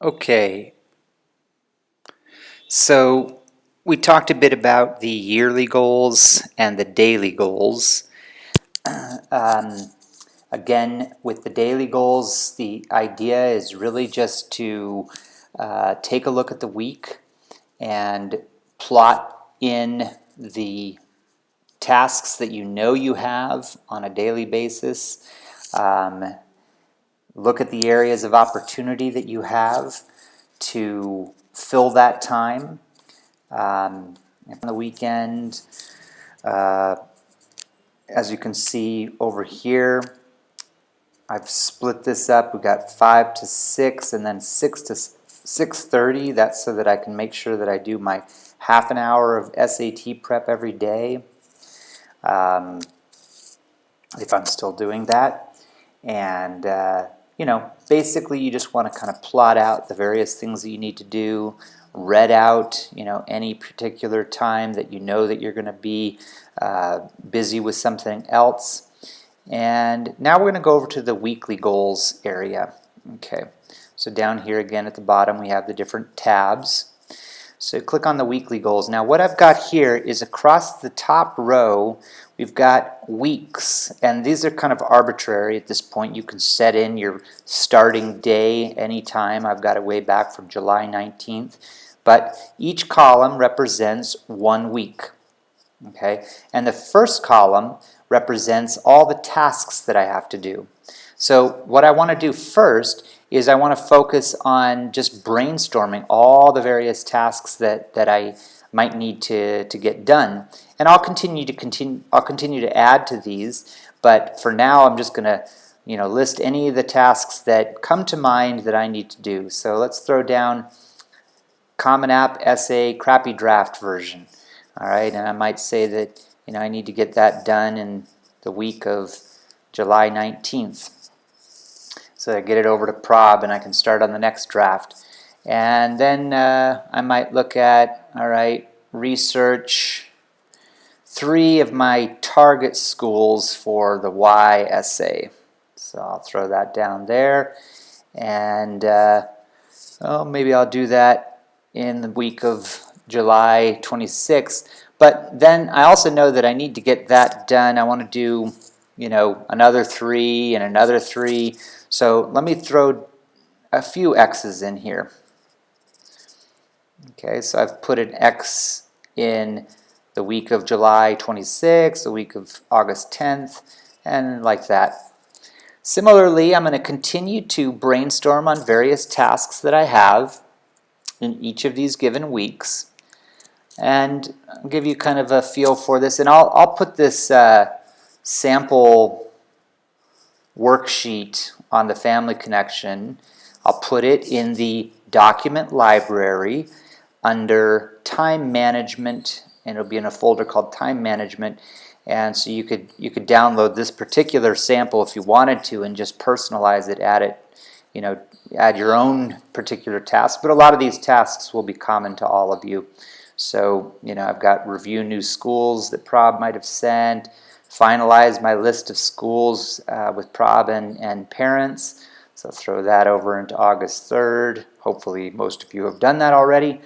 Okay, so we talked a bit about the yearly goals and the daily goals. Um, Again, with the daily goals, the idea is really just to take a look at the week and plot in the tasks that you know you have on a daily basis. Um, Look at the areas of opportunity that you have to fill that time. On the weekend, uh, as you can see over here, I've split this up. We've got 5 to 6 and then 6 to 6:30. That's so that I can make sure that I do my half an hour of SAT prep every day, um, if I'm still doing that. And, basically you just want to kind of plot out the various things that you need to do, read out, any particular time that you know that you're going to be busy with something else. And now we're going to go over to the weekly goals area. Okay, so down here again at the bottom we have the different tabs. So click on the weekly goals. Now what I've got here is across the top row we've got weeks, and these are kind of arbitrary at this point. You can set in your starting day anytime. I've got it way back from July 19th, but each column represents 1 week. Okay, and the first column represents all the tasks that I have to do. So what I want to do first is I want to focus on just brainstorming all the various tasks that I might need to get done. And I'll continue to add to these, but for now I'm just going to list any of the tasks that come to mind that I need to do. So let's throw down Common App essay crappy draft version. All right, and I might say that I need to get that done in the week of July 19th. So I get it over to Prob and I can start on the next draft. And then I might look at, all right, research 3 of my target schools for the Y essay. So I'll throw that down there. And maybe I'll do that in the week of July 26th. But then I also know that I need to get that done. I want to do, another 3 and another 3. So let me throw a few X's in here. Okay, so I've put an X in the week of July 26th, the week of August 10th, and like that. Similarly, I'm going to continue to brainstorm on various tasks that I have in each of these given weeks, and I'll give you kind of a feel for this. And I'll put this sample worksheet on the Family Connection. I'll put it in the document library under time management, and it'll be in a folder called time management. And so you could download this particular sample if you wanted to and just personalize it, add your own particular task. But a lot of these tasks will be common to all of you. So I've got review new schools that Prob might have sent, finalize my list of schools with Prob and parents. So throw that over into August 3rd. Hopefully most of you have done that already.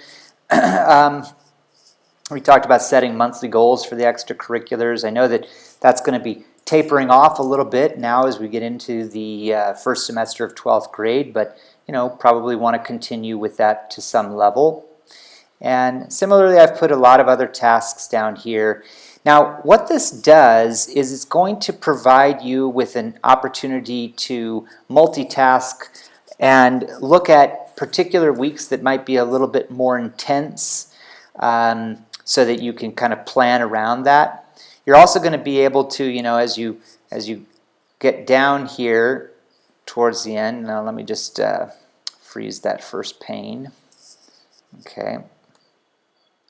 We talked about setting monthly goals for the extracurriculars. I know that that's going to be tapering off a little bit now as we get into the first semester of 12th grade, but probably want to continue with that to some level. And similarly, I've put a lot of other tasks down here. Now, what this does is it's going to provide you with an opportunity to multitask and look at particular weeks that might be a little bit more intense, so that you can kind of plan around that. You're also going to be able to, as you get down here towards the end. Now let me just freeze that first pane. Okay,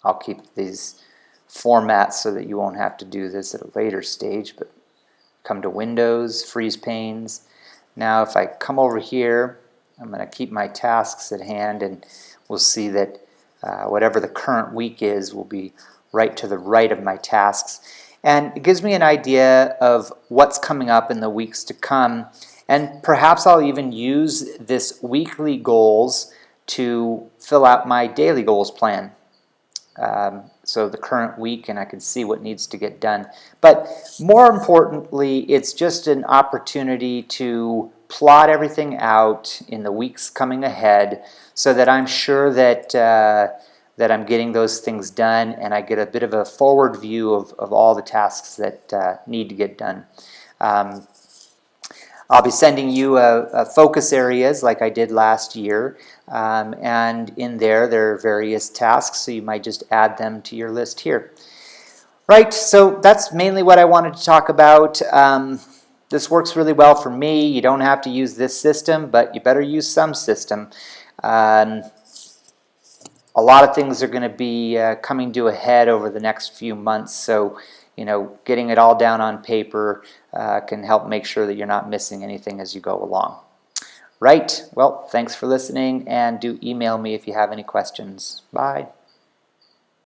I'll keep these formats so that you won't have to do this at a later stage. But come to Windows, freeze panes. Now if I come over here, I'm going to keep my tasks at hand, and we'll see that whatever the current week is will be right to the right of my tasks. And it gives me an idea of what's coming up in the weeks to come. And perhaps I'll even use this weekly goals to fill out my daily goals plan. So the current week, and I can see what needs to get done. But more importantly, it's just an opportunity to plot everything out in the weeks coming ahead so that I'm sure that that I'm getting those things done, and I get a bit of a forward view of all the tasks that need to get done. I'll be sending you a focus areas like I did last year, and in there are various tasks, so you might just add them to your list here. Right, so that's mainly what I wanted to talk about. This works really well for me. You don't have to use this system, but you better use some system. A lot of things are going to be coming to a head over the next few months, so getting it all down on paper can help make sure that you're not missing anything as you go along. Right, well, thanks for listening, and do email me if you have any questions. Bye.